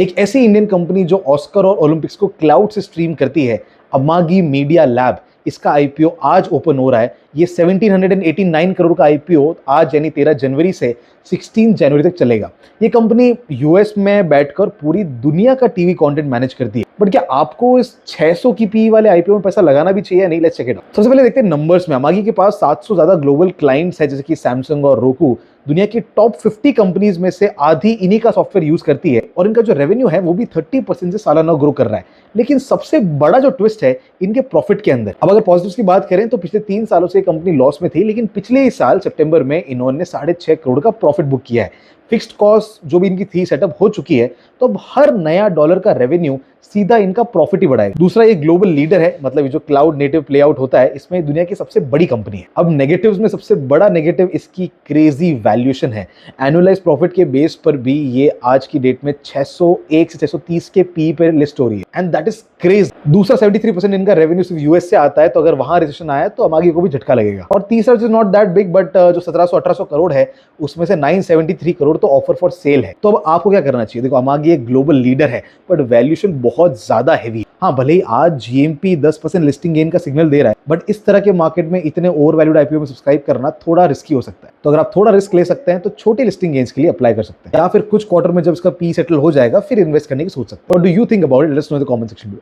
एक ऐसी Indian company जो ऑस्कर और ओलंपिक्स को क्लाउड से स्ट्रीम करती है, अमागी मीडिया लैब, इसका आईपीओ आज ओपन हो रहा है। ये 1789 करोड़ का आईपीओ आज यानी 13 जनवरी से 16 जनवरी तक चलेगा। ये कंपनी यूएस में बैठकर पूरी दुनिया का टीवी कंटेंट मैनेज करती है। बट क्या आपको इस 600 की पी वाले आईपीओ में पैसा लगाना भी चाहिए? नहीं, लेट्स चेक इट आउट। सबसे पहले देखते हैं नंबर्स में। अमागी के पास 700 ज्यादा ग्लोबल क्लाइंट्स है, जैसे कि सैमसंग और रोकू। दुनिया की टॉप 50 कंपनीज में से आधी इन्हीं का सॉफ्टवेयर यूज करती है और इनका जो रेवेन्यू है वो भी 30% से सालाना ग्रो कर रहा है। लेकिन सबसे बड़ा जो ट्विस्ट है इनके प्रॉफिट के अंदर। अब अगर पॉजिटिव्स की बात करें तो पिछले 3 सालों से कंपनी लॉस में थी, लेकिन पिछले ही साल सितंबर में इन्होंने 6.5 करोड़ का प्रॉफिट बुक किया है। फिक्स्ड कॉस्ट जो भी इनकी थी सेटअप हो चुकी है, तो अब हर नया डॉलर का रेवेन्यू सीधा इनका प्रॉफिट ही बढ़ाएगा। दूसरा, ये ग्लोबल लीडर है, मतलब ये जो क्लाउड नेटिव प्ले आउट होता है इसमें दुनिया की सबसे बड़ी कंपनी है। अब नेगेटिव्स में सबसे बड़ा नेगेटिव इसकी क्रेजी वैल्यूएशन है। एनुअलाइज प्रॉफिट के बेस पर भी ये आज की डेट में 601 से 630 के पी पे लिस्ट हो रही है, एंड दैट इज क्रेज। दूसरा, 73% इनका रेवेन्यू सिर्फ यूएस से आता है, तो अगर वहां रिसेशन आया तो अमागी को भी झटका लगेगा। और तीसरा, is not that big, but जो 1700-1800 करोड़ है उसमें से 973 करोड़ तो ऑफर फॉर सेल है। तो अब आपको क्या करना चाहिए? देखो, अमागी एक ग्लोबल लीडर है, बट वैल्यूएशन बहुत ज्यादा हैवी। हाँ, भले ही आज जीएमपी 10% लिस्टिंग गेन का सिग्नल दे रहा है, बट इस तरह के मार्केट में इतने ओवर वैल्यूड आईपीओ में सब्सक्राइब करना थोड़ा रिस्की हो सकता है। तो अगर आप थोड़ा रिस्क ले सकते हैं तो छोटे लिस्टिंग गेन्स के लिए अप्लाई कर सकते हैं, या फिर कुछ क्वार्टर में जब इसका पी सेटल हो जाएगा फिर इन्वेस्ट करने की सोच सकते हैं। और do you think about it? Let's no in the comment section.